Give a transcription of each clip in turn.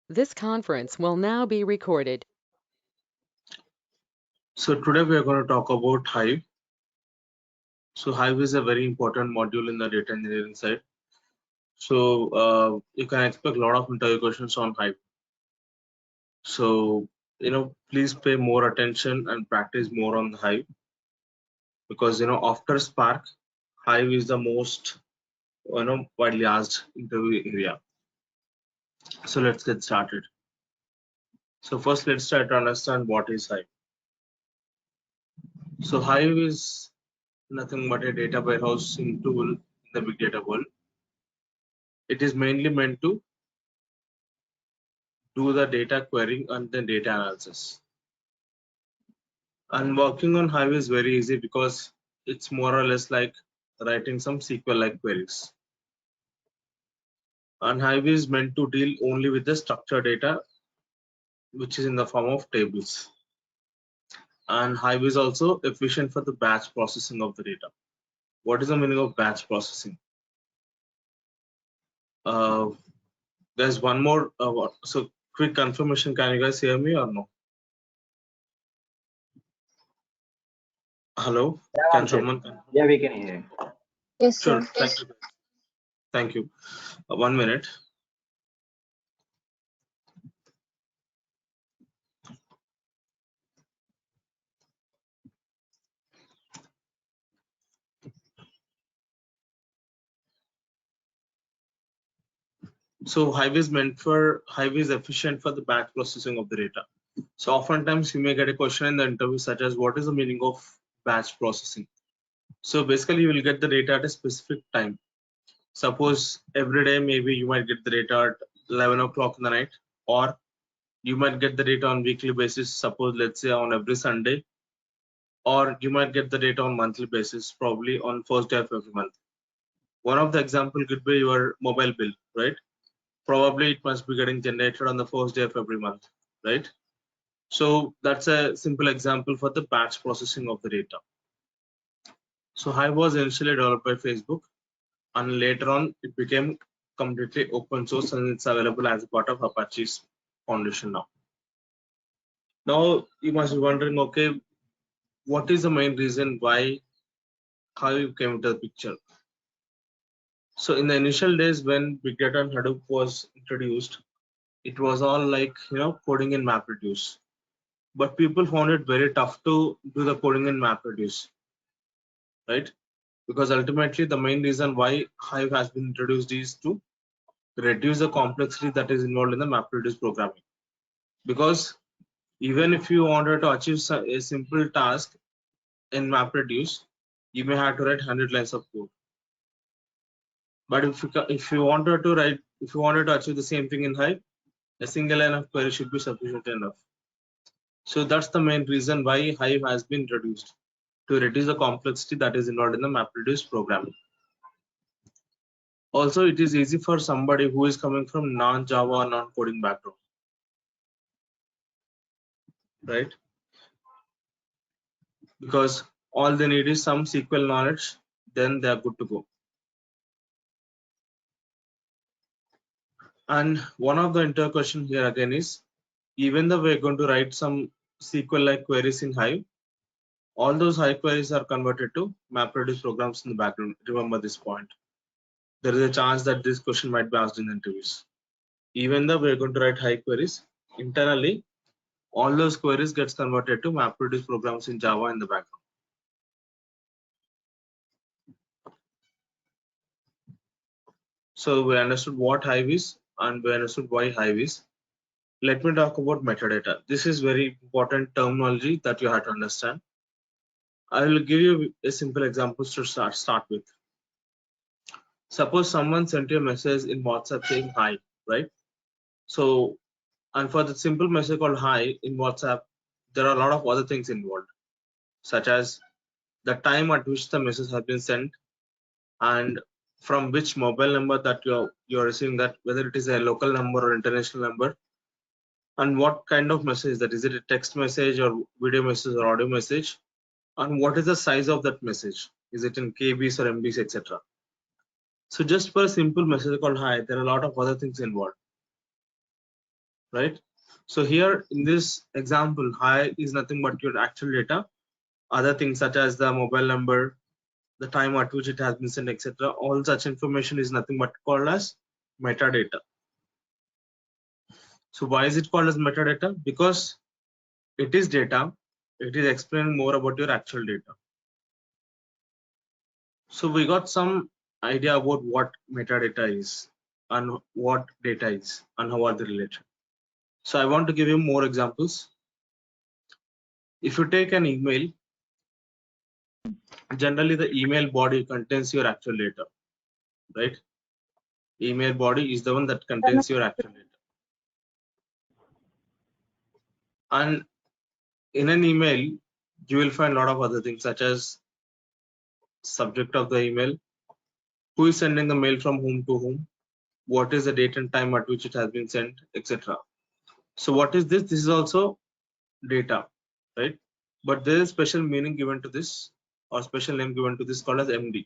This conference will now be recorded. So today we are going to talk about Hive. So Hive is a very important module in the data engineering side. So you can expect a lot of interview questions on Hive. So please pay more attention and practice more on the Hive, because after Spark, Hive is the most widely asked interview area. So let's get started. So first, let's try to understand what is Hive. So Hive is nothing but a data warehousing tool in the big data world. It is mainly meant to do the data querying and the data analysis. And working on Hive is very easy because it's more or less like writing some SQL-like queries. And Hive is meant to deal only with the structured data, which is in the form of tables. And Hive is also efficient for the batch processing of the data. What is the meaning of batch processing? There's one more. So quick confirmation. Can you guys hear me or no? Hello? Yeah, Can Abhishek. someone? Yeah, we can hear you. Yes, Sure. sir. Thank you. Thank you. 1 minute. So Hive is efficient for the batch processing of the data. So oftentimes you may get a question in the interview such as, what is the meaning of batch processing? So basically you will get the data at a specific time. Suppose every day maybe you might get the data at 11 o'clock in the night, or you might get the data on weekly basis, suppose let's say on every Sunday, or you might get the data on monthly basis, probably on first day of every month. One of the example could be your mobile bill, right? Probably it must be getting generated on the first day of every month, right? So that's a simple example for the batch processing of the data. So Hive was initially developed by Facebook, and later on it became completely open source, and it's available as a part of Apache's foundation now. Now you must be wondering, okay, what is the main reason why Hive came into the picture? So in the initial days when Big Data and Hadoop was introduced, it was all like coding in MapReduce. But people found it very tough to do the coding in MapReduce, right? Because ultimately the main reason why Hive has been introduced is to reduce the complexity that is involved in the MapReduce programming. Because even if you wanted to achieve a simple task in MapReduce, you may have to write 100 lines of code. But if you wanted to achieve the same thing in Hive, a single line of query should be sufficient enough. So that's the main reason why Hive has been introduced, to reduce the complexity that is involved in the MapReduce programming. Also, it is easy for somebody who is coming from non-Java or non-coding background, right? Because all they need is some SQL knowledge, then they are good to go. And one of the inter question here again is, even though we're going to write some SQL-like queries in Hive, all those Hive queries are converted to MapReduce programs in the background. Remember this point. There is a chance that this question might be asked in the interviews. Even though we're going to write Hive queries, internally, all those queries gets converted to MapReduce programs in Java in the background. So we understood what Hive is and we understood why Hive is. Let me talk about metadata. This is very important terminology that you have to understand. I will give you a simple example to start with. Suppose someone sent you a message in WhatsApp saying hi, right? So, and for the simple message called hi in WhatsApp, there are a lot of other things involved, such as the time at which the message has been sent, and from which mobile number that you're receiving that, whether it is a local number or international number, and what kind of message that is. It a text message or video message or audio message, and what is the size of that message? Is it in KBs or MBs, etc.? So just for a simple message called hi, there are a lot of other things involved. right? So here in this example, Hive is nothing but your actual data. Other things such as the mobile number, the time at which it has been sent, etc. All such information is nothing but called as metadata. So why is it called as metadata? Because it is data. It is explaining more about your actual data. So we got some idea about what metadata is and what data is and how are they related. So I want to give you more examples. If you take an email, generally the email body contains your actual data, right? Email body is the one that contains your actual data. And in an email, you will find a lot of other things such as subject of the email, who is sending the mail from whom to whom, what is the date and time at which it has been sent, etc. So what is this? This is also data, right? But there is special meaning given to this or special name given to this called as MD.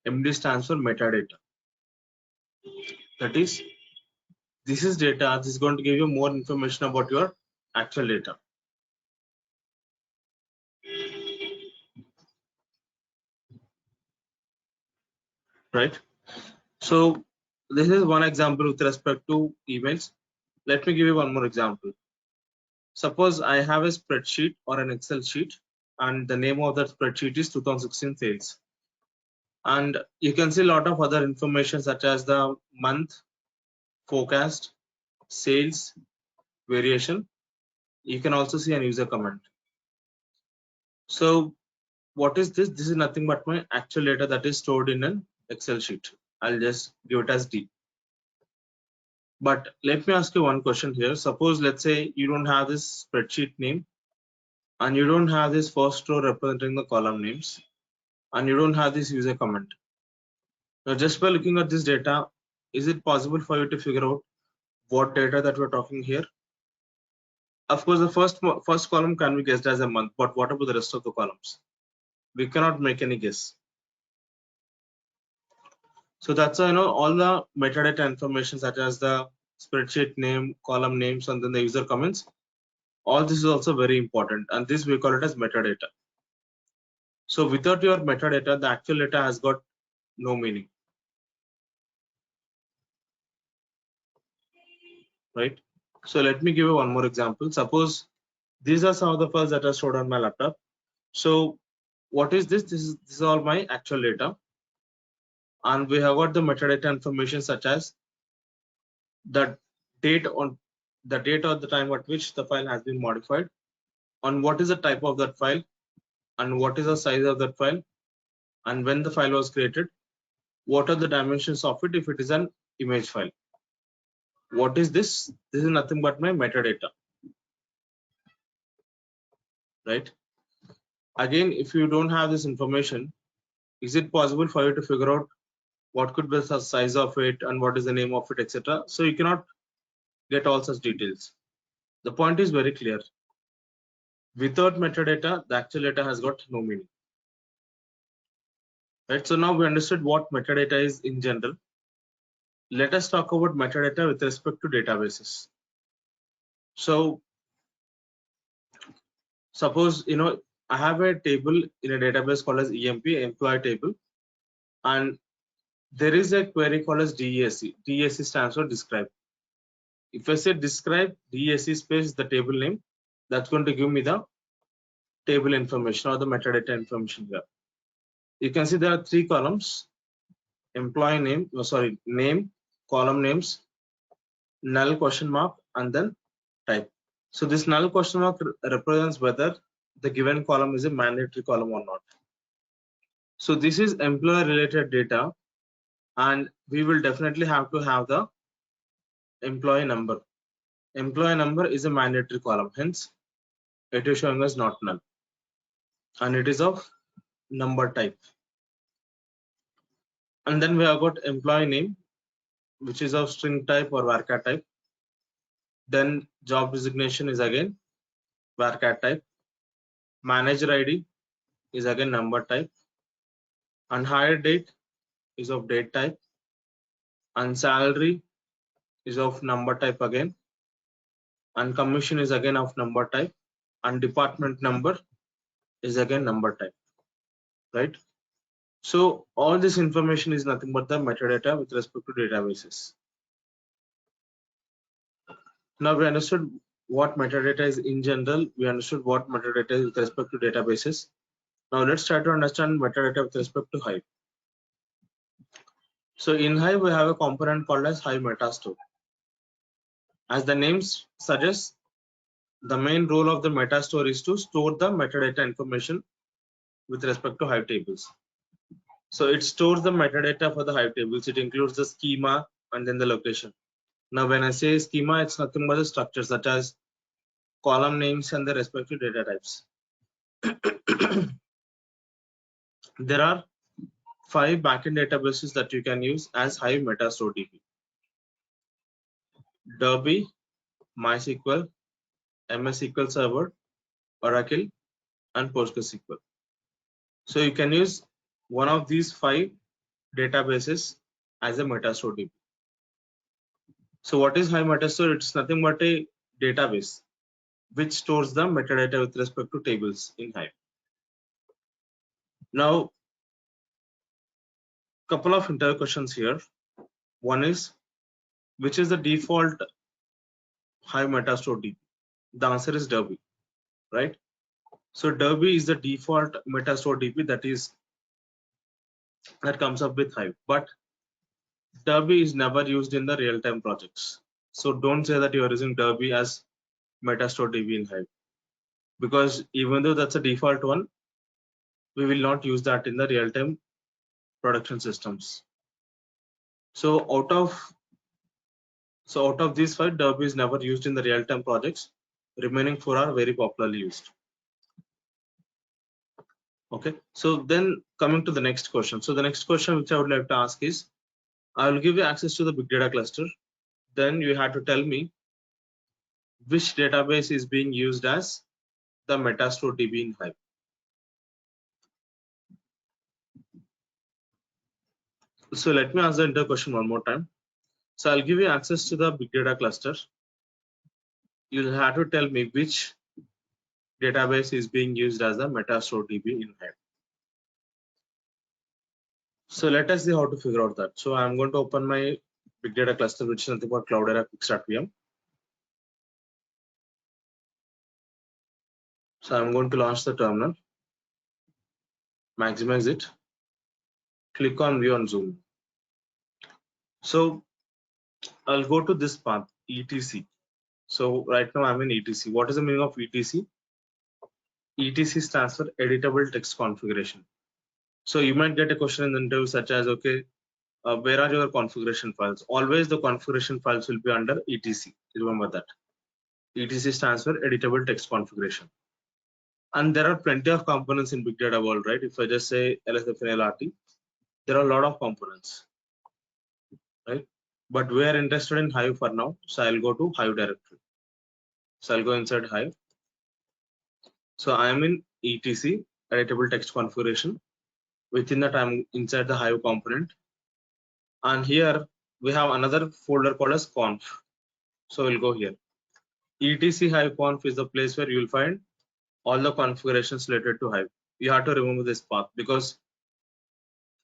MD stands for metadata. That is, this is data. This is going to give you more information about your actual data. Right? So this is one example with respect to emails. Let me give you one more example. Suppose I have a spreadsheet or an Excel sheet, and the name of that spreadsheet is 2016 sales. And you can see a lot of other information such as the month, forecast, sales, variation. You can also see an user comment. So what is this? This is nothing but my actual data that is stored in an Excel sheet. I'll just give it as D. But let me ask you one question here. Suppose, let's say you don't have this spreadsheet name and you don't have this first row representing the column names and you don't have this user comment. Now, just by looking at this data, is it possible for you to figure out what data that we're talking here? Of course, the first column can be guessed as a month, but what about the rest of the columns? We cannot make any guess. So that's why, all the metadata information such as the spreadsheet name, column names, and then the user comments, all this is also very important, and this we call it as metadata. So without your metadata, the actual data has got no meaning, right? So let me give you one more example. Suppose these are some of the files that are stored on my laptop. So what is this? This is all my actual data, and we have got the metadata information such as the date or the time at which the file has been modified, on what is the type of that file, and what is the size of that file, and when the file was created, what are the dimensions of it if it is an image file. What is this? This is nothing but my metadata, right? Again, if you don't have this information, is it possible for you to figure out what could be the size of it and what is the name of it, etc.? So you cannot get all such details. The point is very clear. Without metadata, the actual data has got no meaning. Right? So now we understood what metadata is in general. Let us talk about metadata with respect to databases. So suppose I have a table in a database called as EMP, employee table, and there is a query called as DESC. DESC stands for describe. If I say describe DESC space the table name, that's going to give me the table information or the metadata information here. You can see there are 3 columns: employee name, name, column names, null question mark, and then type. So this null question mark represents whether the given column is a mandatory column or not. So this is employee related data, and we will definitely have to have the employee number. Employee number is a mandatory column, hence it is showing as not null, and it is of number type. And then we have got employee name, which is of string type or varchar type. Then job designation is again varchar type. Manager ID is again number type, and hire date is of date type, and salary is of number type again, and commission is again of number type, and department number is again number type, right? So all this information is nothing but the metadata with respect to databases. Now we understood what metadata is in general. We understood what metadata is with respect to databases. Now let's try to understand metadata with respect to Hive. So in Hive, we have a component called as Hive metastore. As the name suggests, the main role of the metastore is to store the metadata information with respect to Hive tables. So it stores the metadata for the Hive tables. It includes the schema and then the location. Now when I say schema, it's nothing but the structure such as column names and the respective data types. There are 5 backend databases that you can use as Hive metastore DB: Derby, MySQL, MS SQL Server, Oracle, and PostgreSQL. So you can use one of these 5 databases as a metastore DB. So what is Hive metastore? It's nothing but a database which stores the metadata with respect to tables in Hive. Now, couple of interview questions here. One is, which is the default Hive metastore DB? The answer is Derby, right? So Derby is the default metastore DB that comes up with Hive, but Derby is never used in the real-time projects. So don't say that you are using Derby as metastore DB in Hive, because even though that's a default one, we will not use that in the real-time production systems. So out of these 5, Derby is never used in the real-time projects. Remaining 4 are very popularly used. Okay, so then coming to the next question. So the next question which I would like to ask is, I will give you access to the big data cluster. Then you have to tell me which database is being used as the metastore DB in Hive. So let me answer the question one more time. So I'll give you access to the big data cluster. You'll have to tell me which database is being used as the metastore DB in Hive. So let us see how to figure out that. So I'm going to open my big data cluster, which is nothing but Cloudera Quick-Start-VM. So I'm going to launch the terminal, maximize it, click on view on zoom. So I'll go to this path, etc. So right now I'm in etc. What is the meaning of etc? etc stands for editable text configuration. So you might get a question in the interview such as, okay, where are your configuration files? Always the configuration files will be under etc. Remember that. etc stands for editable text configuration. And there are plenty of components in big data world, right? If I just say LSF and LRT, there are a lot of components, right? But we are interested in Hive for now, so I'll go to Hive directory. So I'll go inside Hive. So I am in etc, editable text configuration. Within that, I'm inside the Hive component, and here we have another folder called as conf. So we'll go here. etc Hive conf is the place where you will find all the configurations related to Hive. You have to remember this path because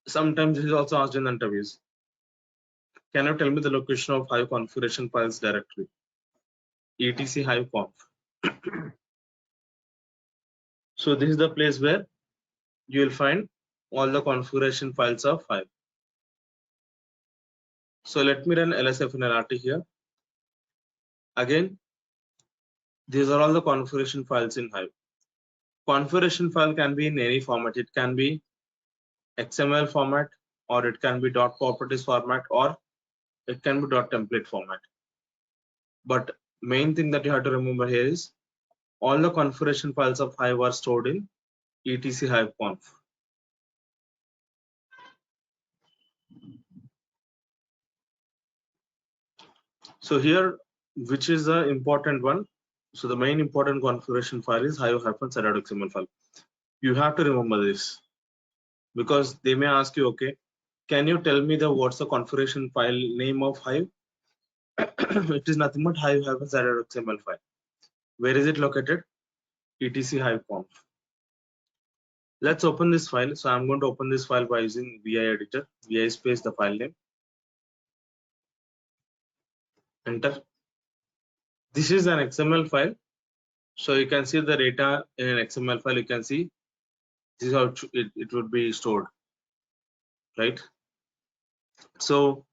sometimes it is also asked in interviews. Can you tell me the location of Hive configuration files directory? etc Hive conf. So this is the place where you will find all the configuration files of Hive. So let me run LSF and LRT here. Again, these are all the configuration files in Hive. Configuration file can be in any format. It can be XML format, or it can be .properties format, or it can be .template format. But main thing that you have to remember here is all the configuration files of Hive are stored in etc Hive conf. So here, which is the important one? So the main important configuration file is hive-setup.xml file. You have to remember this because they may ask you, okay, can you tell me what's the configuration file name of Hive? It is nothing but hive-setup.xml file. Where is it located? etc hive conf. Let's open this file. So I'm going to open this file by using vi editor, vi space the file name, enter. This is an XML file. So you can see the data in an XML file. You can see this is how it would be stored, right? So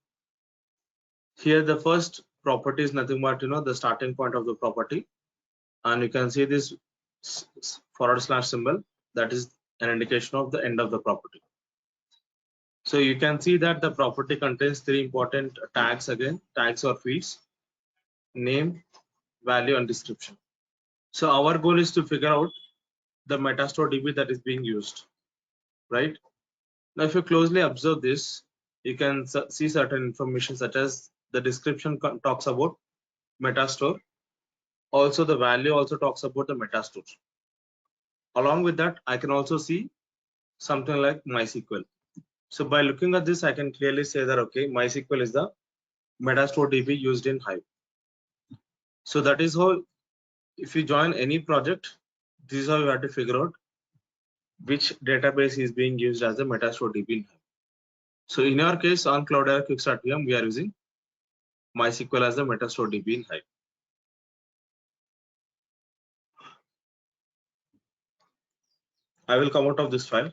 here the first property is nothing but the starting point of the property, and you can see this / symbol, that is an indication of the end of the property. So you can see that the property contains 3 important tags, again tags or fields: name, value, and description. So our goal is to figure out the metastore DB that is being used, right? Now if you closely observe this, you can see certain information such as the description talks about metastore. Also the value also talks about the metastore. Along with that, I can also see something like MySQL. So by looking at this, I can clearly say that okay, MySQL is the metastore DB used in Hive. So that is how, if you join any project, this is how you have to figure out which database is being used as a metastore DB in Hive. So in our case on Cloudera Quick-Start-VM, we are using MySQL as the metastore DB in Hive. I will come out of this file.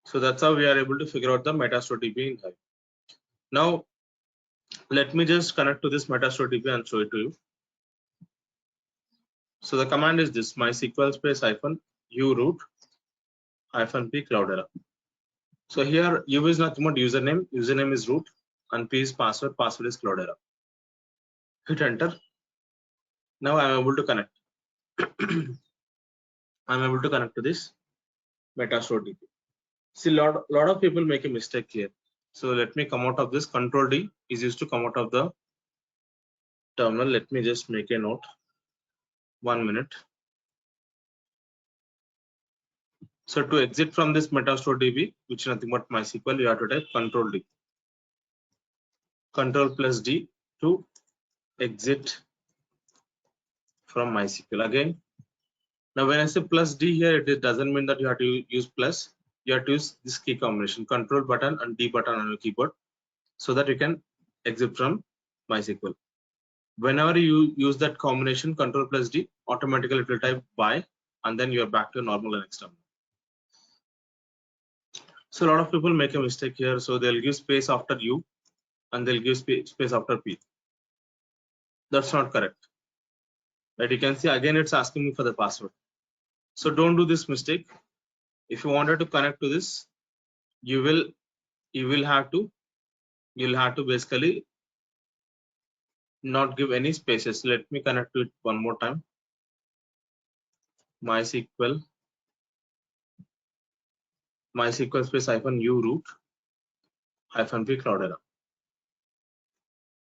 So that's how we are able to figure out the metastore DB in Hive. Now let me just connect to this metastore DB and show it to you. So the command is this: MySQL space -u root -p Cloudera. So here u is nothing but username is root, and p is password is Cloudera. Hit enter. Now I am able to connect. I'm able to connect to this metastore DB. See, lot of people make a mistake here. So let me come out of this. Control D is used to come out of the terminal. Let me just make a note. 1 minute. So to exit from this metastore DB, which is nothing but MySQL, you have to type Control D. Control plus D to exit from MySQL. Again, now when I say plus D here, it doesn't mean that you have to use plus. You have to use this key combination, Control button and D button on your keyboard, so that you can exit from MySQL. Whenever you use that combination, Control plus D, automatically it will type by, and then you are back to normal Linux terminal. So a lot of people make a mistake here. So they'll give space after U and they'll give space after P. That's not correct. Right? You can see again it's asking me for the password. So don't do this mistake. If you wanted to connect to this, you'll have to basically not give any spaces. Let me connect to it one more time. MySQL space -u root -p Cloudera.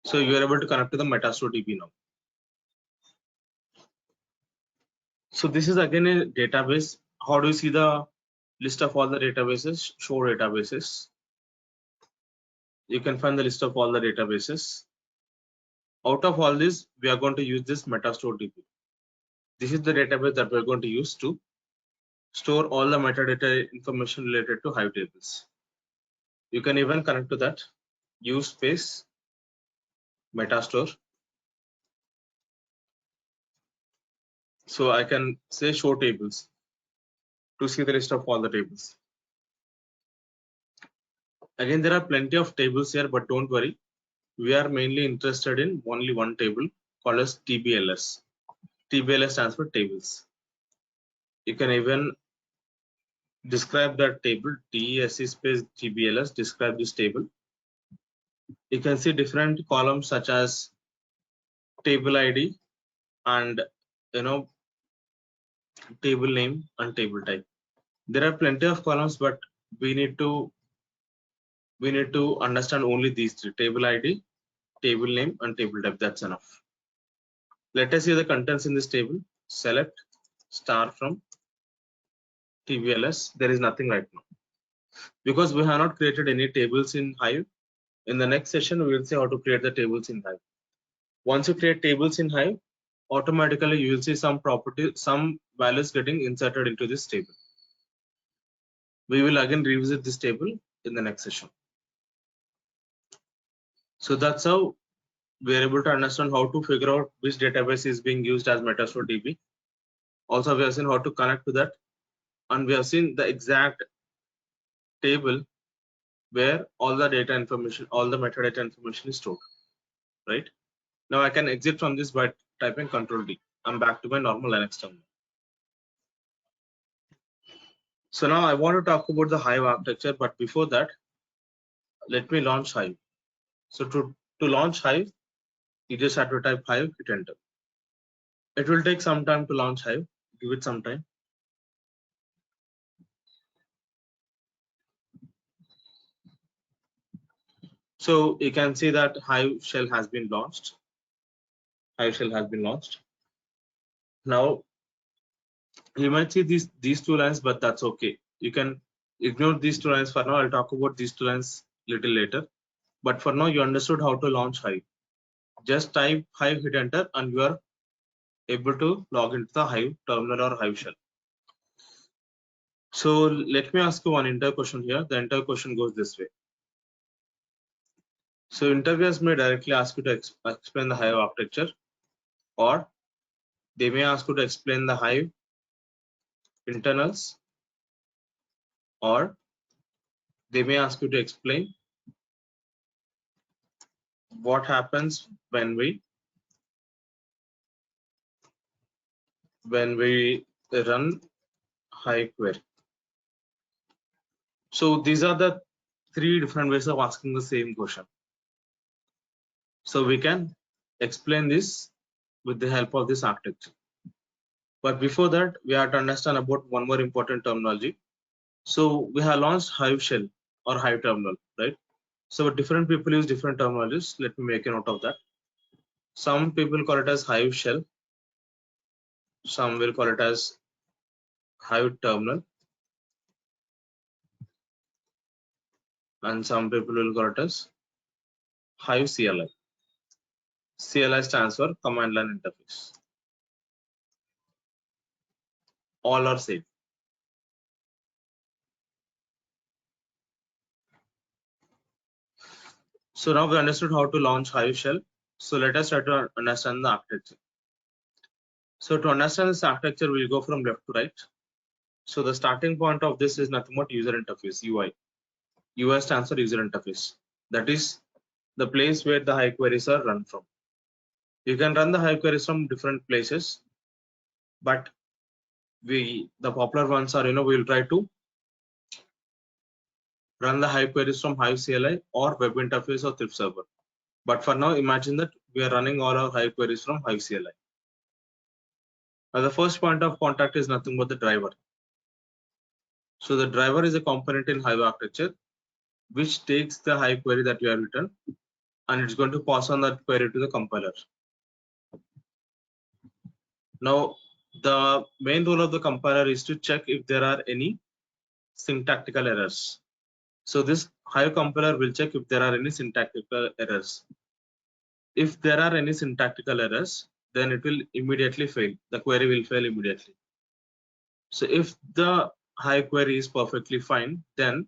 So you are able to connect to the metastore DB now. So this is again a database. How do you see the list of all the databases? Show databases. You can find the list of all the databases. Out of all this, we are going to use this metastore DB. This is the database that we're going to use to store all the metadata information related to Hive tables. You can even connect to that. Use space metastore. So I can say show tables to see the list of all the tables. Again, there are plenty of tables here, but don't worry. We are mainly interested in only one table called as TBLS. TBLS stands for tables. You can even describe that table, TESC space TBLS, describe this table. You can see different columns such as table ID and table name and table type. There are plenty of columns, but we need to understand only these three: table ID, table name, and table type. That's enough. Let us see the contents in this table. Select star from TBLS. There is nothing right now because we have not created any tables in Hive. In the next session, we will see how to create the tables in Hive. Once you create tables in Hive, automatically you will see some values getting inserted into this table. We will again revisit this table in the next session. So that's how we are able to understand how to figure out which database is being used as metastore DB. Also, we have seen how to connect to that, and we have seen the exact table where all the data information, all the metadata information is stored, right? Now I can exit from this by typing Control D. I'm back to my normal Linux terminal. So now I want to talk about the Hive architecture, but before that, let me launch Hive. So to launch Hive, you just have to type Hive, hit enter. It will take some time to launch Hive. Give it some time. So you can see that Hive shell has been launched. Hive shell has been launched. Now you might see these two lines, but that's okay. You can ignore these two lines for now. I'll talk about these two lines little later. But for now, you understood how to launch Hive. Just type Hive, hit enter, and you are able to log into the Hive terminal or Hive shell. So let me ask you one entire question here. The entire question goes this way. So interviewers may directly ask you to explain the Hive architecture, or they may ask you to explain the Hive internals, or they may ask you to explain what happens when we run Hive query. So these are the three different ways of asking the same question. So we can explain this with the help of this architecture. But before that, we have to understand about one more important terminology. So we have launched Hive shell or Hive terminal, right? So different people use different terminologies. Let me make a note of that. Some people call it as Hive shell. Some will call it as Hive terminal. And some people will call it as Hive CLI. CLI stands for command line interface. All are same. So now we understood how to launch Hive shell. So let us try to understand the architecture. So to understand this architecture, we'll go from left to right. So the starting point of this is nothing but user interface, UI. UI stands for user interface. That is the place where the Hive queries are run from. You can run the Hive queries from different places, but the popular ones are, we'll try to run the Hive queries from Hive CLI or web interface or thrift server. But for now, imagine that we are running all our Hive queries from Hive CLI. Now the first point of contact is nothing but the driver. So the driver is a component in Hive architecture which takes the Hive query that you have written and it's going to pass on that query to the compiler. Now the main role of the compiler is to check if there are any syntactical errors. So this Hive compiler will check if there are any syntactical errors. If there are any syntactical errors, then it will immediately fail. The query will fail immediately. So if the Hive query is perfectly fine, then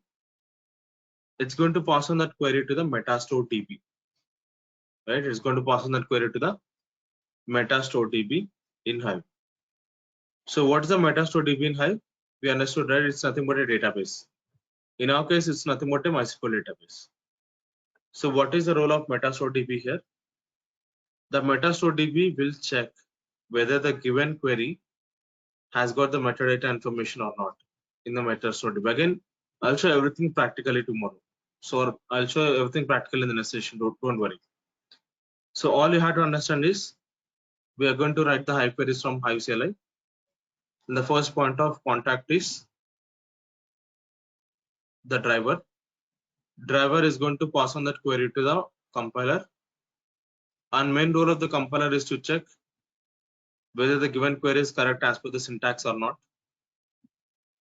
it's going to pass on that query to the metastore DB. Right? It's going to pass on that query to the metastore DB in Hive. So what is the metastore DB in Hive? We understood that it's nothing but a database. In our case, it's nothing but a MySQL database. So what is the role of metastore DB here? The metastore DB will check whether the given query has got the metadata information or not in the metastore DB. Again, I'll show everything practically tomorrow. So I'll show everything practically in the next session. Don't worry. So all you have to understand is we are going to write the Hive queries from Hive CLI. And the first point of contact is the driver. Driver is going to pass on that query to the compiler. And main role of the compiler is to check whether the given query is correct as per the syntax or not.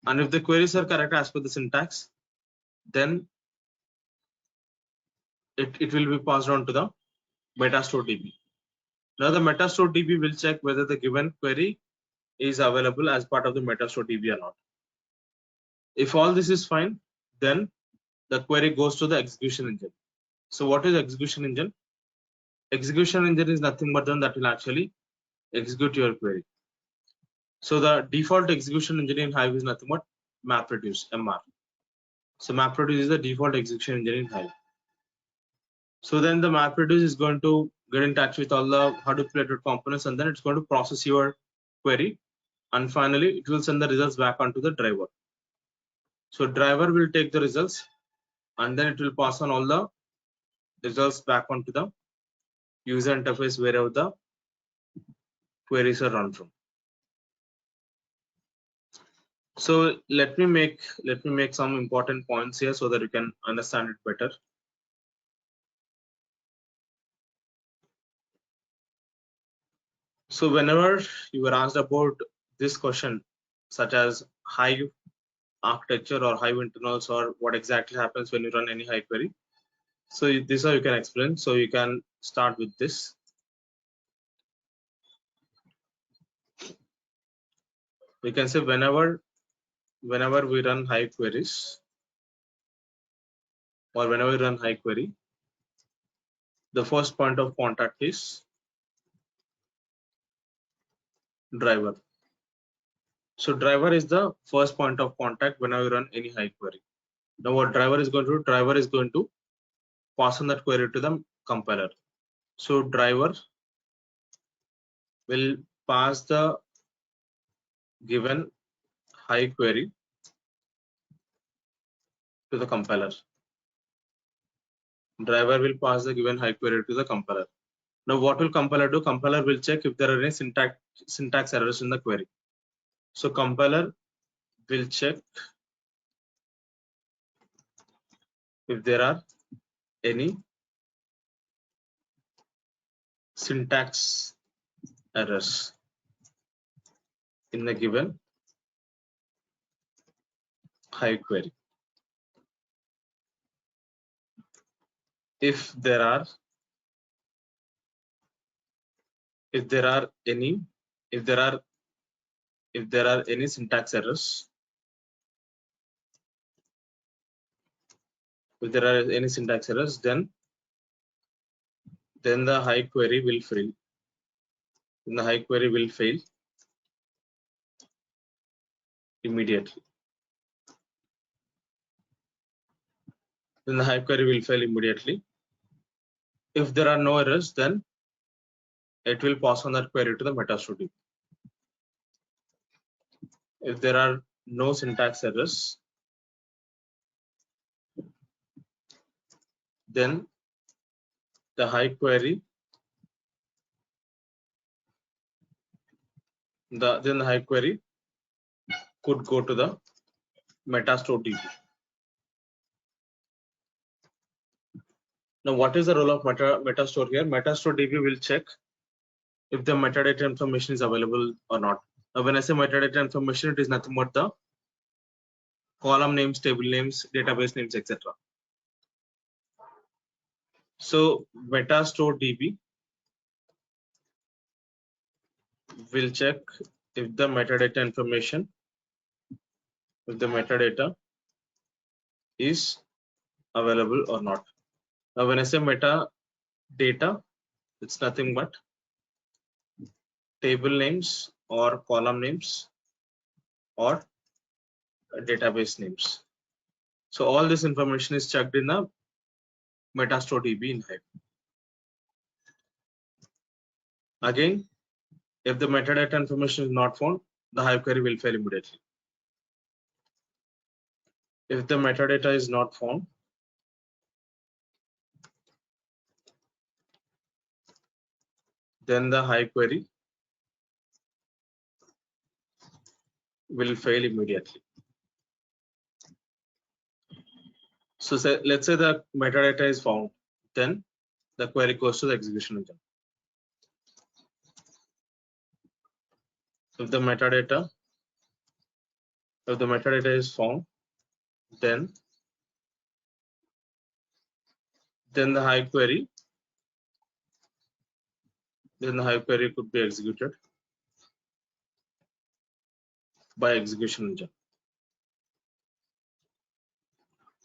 And if the queries are correct as per the syntax, then it will be passed on to the metastore DB. Now the metastore DB will check whether the given query is available as part of the metastore DB or not. If all this is fine, then the query goes to the execution engine. So what is execution engine? Execution engine is nothing but then that will actually execute your query. So the default execution engine in Hive is nothing but MapReduce, MR. So MapReduce is the default execution engine in Hive. So then the MapReduce is going to get in touch with all the Hadoop related components, and then it's going to process your query, and finally it will send the results back onto the driver. So driver will take the results, and then it will pass on all the results back onto the user interface wherever the queries are run from. So let me make some important points here so that you can understand it better. So whenever you were asked about this question, such as Hive architecture or Hive internals, or what exactly happens when you run any Hive query, so this is how you can explain. So you can start with this. We can say whenever we run Hive queries, or whenever we run Hive query, the first point of contact is driver. So driver is the first point of contact whenever you run any Hive query. Now what driver is going to do? Driver is going to pass on that query to the compiler. So driver will pass the given Hive query to the compiler. Driver will pass the given Hive query to the compiler. Now what will compiler do? Compiler will check if there are any syntax errors in the query. So compiler will check if there are any syntax errors in the given Hive query. If there are any syntax errors, then the Hive query will fail. Then the Hive query will fail immediately. Then the Hive query will fail immediately. If there are no errors, then it will pass on that query to the metastore DB. If there are no syntax errors, then the Hive query could go to the metastore DB. Now, what is the role of metastore here? Metastore DB will check if the metadata information is available or not. Now, when I say metadata information, it is nothing but the column names, table names, database names, etc. So metastore DB will check if the metadata information, is available or not. Now, when I say metadata, it's nothing but table names or column names or database names. So all this information is checked in the metastore DB in Hive. Again, if the metadata information is not found, the Hive query will fail immediately. If the metadata is not found, then the Hive query will fail immediately. So let's say the metadata is found, then the query goes to the execution engine. If the metadata is found, then the Hive query then the Hive query could be executed by execution engine.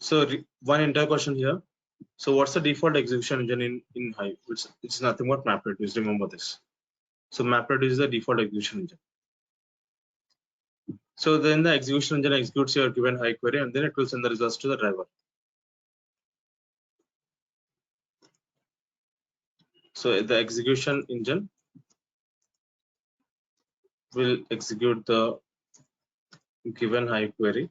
So one entire question here. So what's the default execution engine in Hive? It's nothing but MapReduce. Remember this. So MapReduce is the default execution engine. So then the execution engine executes your given Hive query, and then it will send the results to the driver. So the execution engine will execute the given Hive query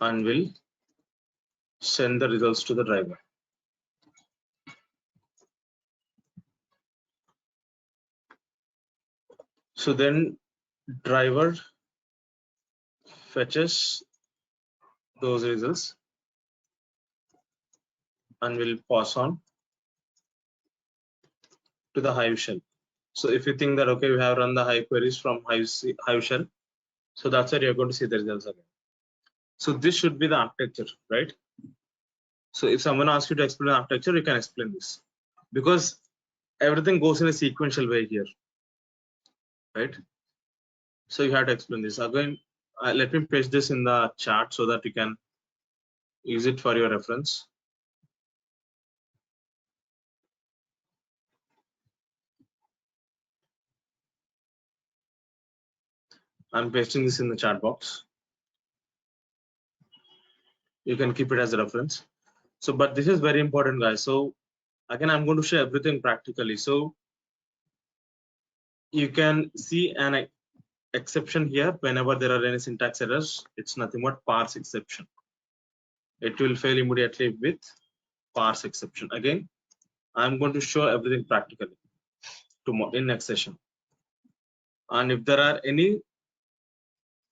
and will send the results to the driver. So then driver fetches those results and will pass on to the Hive shell. So if you think that, okay, we have run the Hive queries from Hive shell, so that's where you're going to see the results again. So this should be the architecture, right? So if someone asks you to explain architecture, you can explain this, because everything goes in a sequential way here, right? So you have to explain this again. Let me paste this in the chat so that you can use it for your reference. I'm pasting this in the chat box. You can keep it as a reference. So, but this is very important, guys. So again, I'm going to show everything practically. So you can see an exception here whenever there are any syntax errors. It's nothing but parse exception. It will fail immediately with parse exception. Again, I'm going to show everything practically tomorrow in next session. And if there are any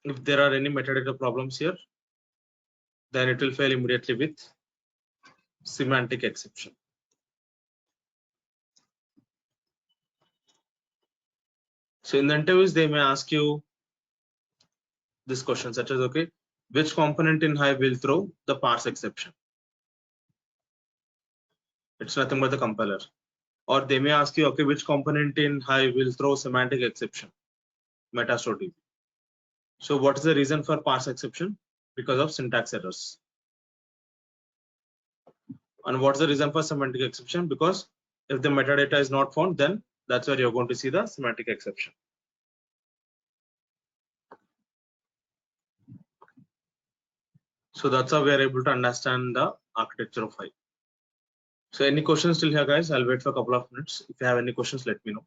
metadata problems here, then it will fail immediately with semantic exception. So in the interviews, they may ask you this question, such as, okay, which component in Hive will throw the parse exception? It's nothing but the compiler. Or they may ask you, okay, which component in Hive will throw semantic exception? Metastore DB. So what is the reason for parse exception? Because of syntax errors. And what's the reason for semantic exception? Because if the metadata is not found, then that's where you're going to see the semantic exception. So that's how we are able to understand the architecture of Hive. So any questions still here, guys? I'll wait for a couple of minutes. If you have any questions, let me know.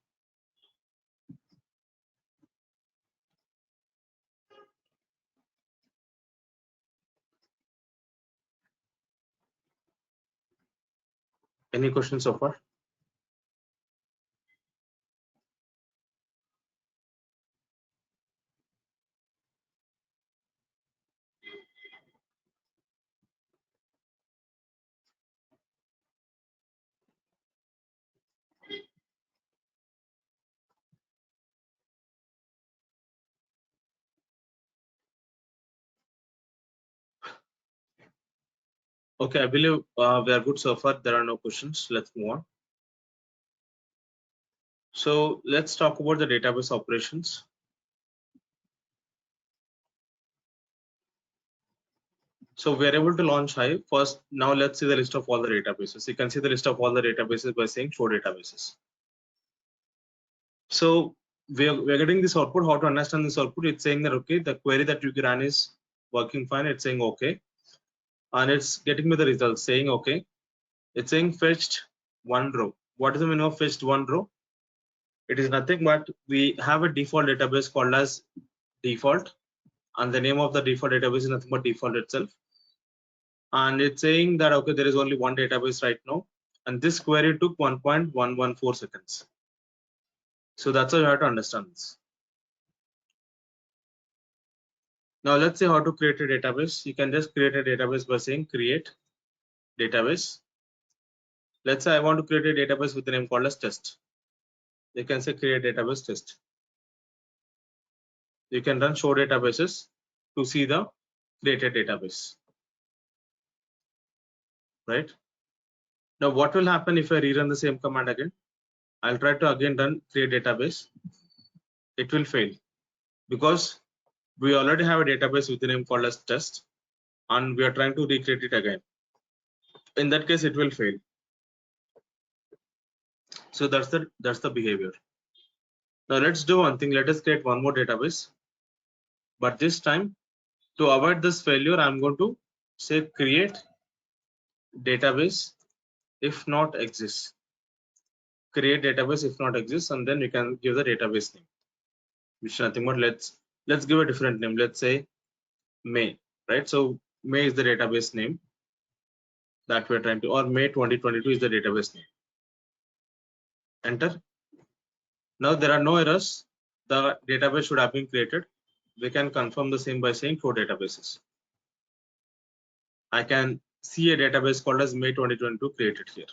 Any questions so far? Okay, I believe we are good so far. There are no questions. Let's move on. So let's talk about the database operations. So we are able to launch Hive first. Now let's see the list of all the databases. You can see the list of all the databases by saying show databases. So we are getting this output. How to understand this output? It's saying that, okay, the query that you ran is working fine. It's saying okay, and it's getting me the results saying okay. It's saying fetched one row. What is the meaning of fetched one row? It is nothing but we have a default database called as default, and the name of the default database is nothing but default itself. And it's saying that, okay, there is only one database right now, and this query took 1.114 seconds. So that's how you have to understand this. Now let's see how to create a database. You can just create a database by saying create database. Let's say I want to create a database with the name called as test. You can say create database test. You can run show databases to see the created database, right? Now what will happen if I rerun the same command again? I'll try to again run create database. It will fail because we already have a database with the name called as test, and we are trying to recreate it again. In that case, it will fail. So that's the behavior. Now let's do one thing. Let us create one more database, but this time to avoid this failure, I'm going to say create database if not exists. Create database if not exists, and then you can give the database name, which is nothing but let's give a different name. Let's say May, right? So May is the database name that we're trying to, or May 2022 is the database name. Enter. Now there are no errors. The database should have been created. We can confirm the same by saying for databases. I can see a database called as May 2022 created here.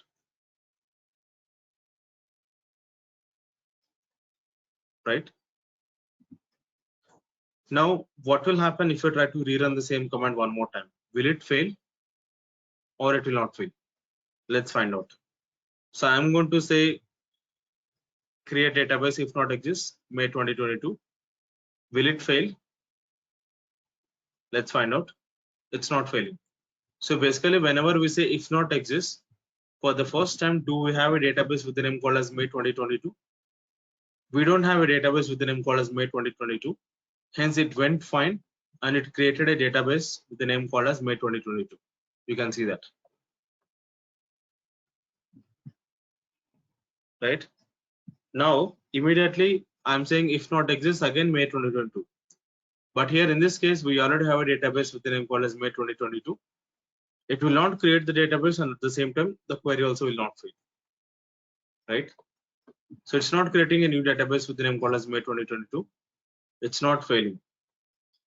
Right? Now, what will happen if I try to rerun the same command one more time? Will it fail or it will not fail? Let's find out. So I'm going to say create database if not exists, May 2022. Will it fail? Let's find out. It's not failing. So basically, whenever we say if not exists, for the first time, do we have a database with the name called as May 2022? We don't have a database with the name called as May 2022. Hence, it went fine and it created a database with the name called as May 2022. You can see that. Right? Now, immediately, I'm saying if not exists, again May 2022. But here in this case, we already have a database with the name called as May 2022. It will not create the database, and at the same time, the query also will not fail. Right? So it's not creating a new database with the name called as May 2022. It's not failing.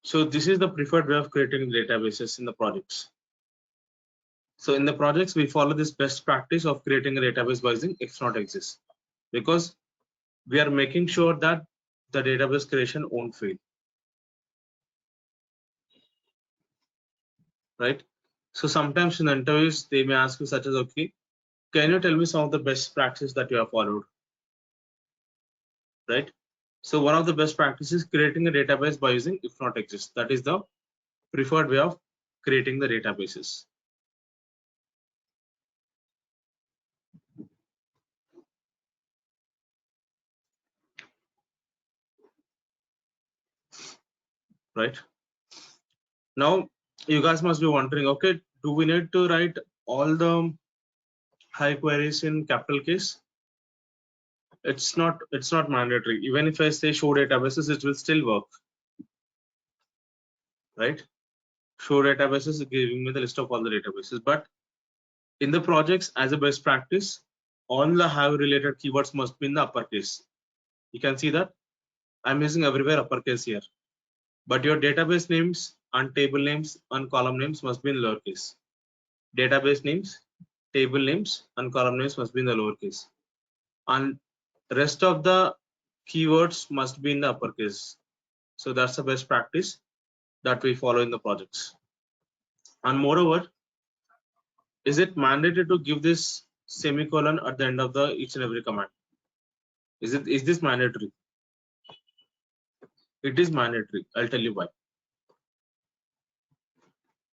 So this is the preferred way of creating databases in the projects. So in the projects, we follow this best practice of creating a database by using if not exists, because we are making sure that the database creation won't fail. Right? So sometimes in interviews, they may ask you such as, okay, can you tell me some of the best practices that you have followed? Right? So one of the best practices is creating a database by using if not exists. That is the preferred way of creating the databases. Right? Now you guys must be wondering, okay, do we need to write all the Hive queries in capital case? It's not mandatory. Even if I say show databases, it will still work. Right? Show databases is giving me the list of all the databases, but in the projects, as a best practice, all the Hive related keywords must be in the uppercase. You can see that I'm using everywhere uppercase here, but your database names and table names and column names must be in lowercase. Database names, table names and column names must be in the lowercase, and rest of the keywords must be in the uppercase. So that's the best practice that we follow in the projects. And moreover, is it mandatory to give this semicolon at the end of the each and every command? Is this mandatory? It is mandatory. I'll tell you why.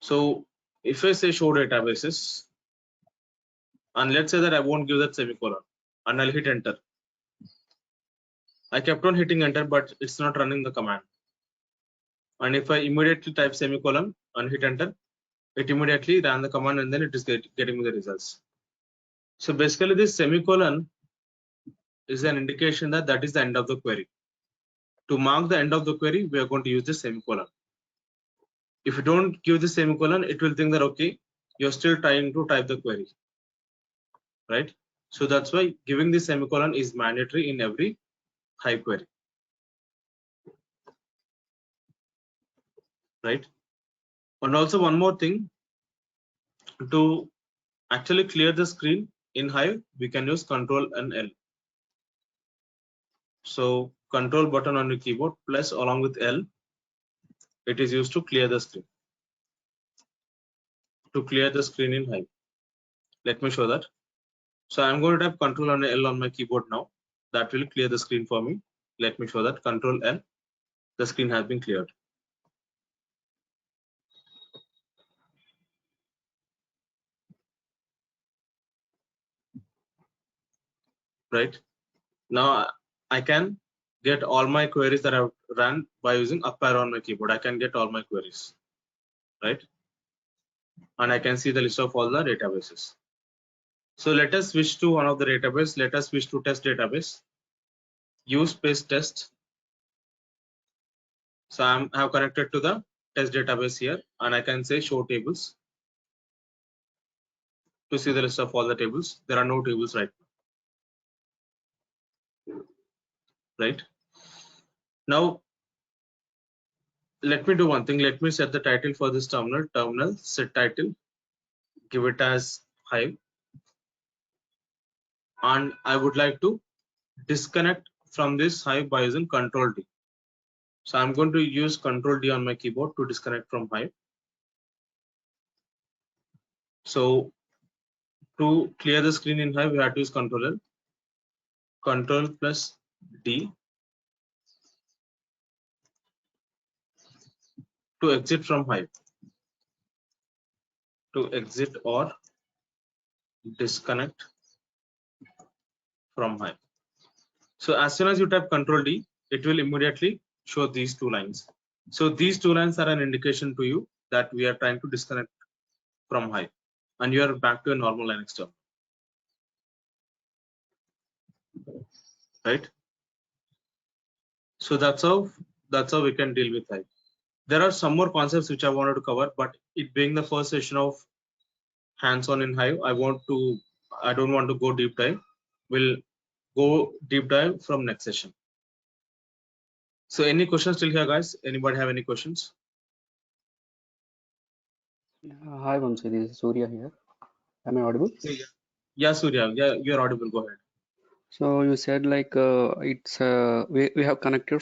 So if I say show databases, and let's say that I won't give that semicolon, and I'll hit enter. I kept on hitting enter, but it's not running the command. And if I immediately type semicolon and hit enter, it immediately ran the command, and then it is getting me the results. So basically, this semicolon is an indication that that is the end of the query. To mark the end of the query, we are going to use this semicolon. If you don't give the semicolon, it will think that, okay, you're still trying to type the query. Right? So that's why giving the semicolon is mandatory in every Hive query. Right? And also one more thing, to actually clear the screen in Hive, we can use Control and L. So Control button on your keyboard plus along with L, it is used to clear the screen. To clear the screen in Hive. Let me show that. So I'm going to type Control and L on my keyboard now. That will clear the screen for me. Let me show that. Control L. The screen has been cleared. Right now, I can get all my queries that I've run by using up arrow on my keyboard. I can get all my queries, right? And I can see the list of all the databases. So let us switch to one of the database. Let us switch to test database. Use space test. So I have connected to the test database here, and I can say show tables to see the list of all the tables. There are no tables right now. Right now, let me do one thing. Let me set the title for this terminal. Terminal set title. Give it as Hive, and I would like to disconnect from this Hive by using Control D. So I'm going to use Control D on my keyboard to disconnect from Hive. So to clear the screen in Hive, we have to use Control L, Control plus D. To exit from Hive, to exit or disconnect from Hive. So as soon as you type Control D, it will immediately show these two lines. So these two lines are an indication to you that we are trying to disconnect from Hive, and you are back to a normal Linux terminal. Right? So that's how we can deal with Hive. There are some more concepts which I wanted to cover, but it being the first session of hands-on in Hive, I don't want to go deep dive. We'll go deep dive from next session. So any questions till here, guys? Anybody have any questions? Hi Vamsi, this is Surya here. Am I audible? Yeah, Surya, yeah, you're audible. Go ahead. So you said like we have connected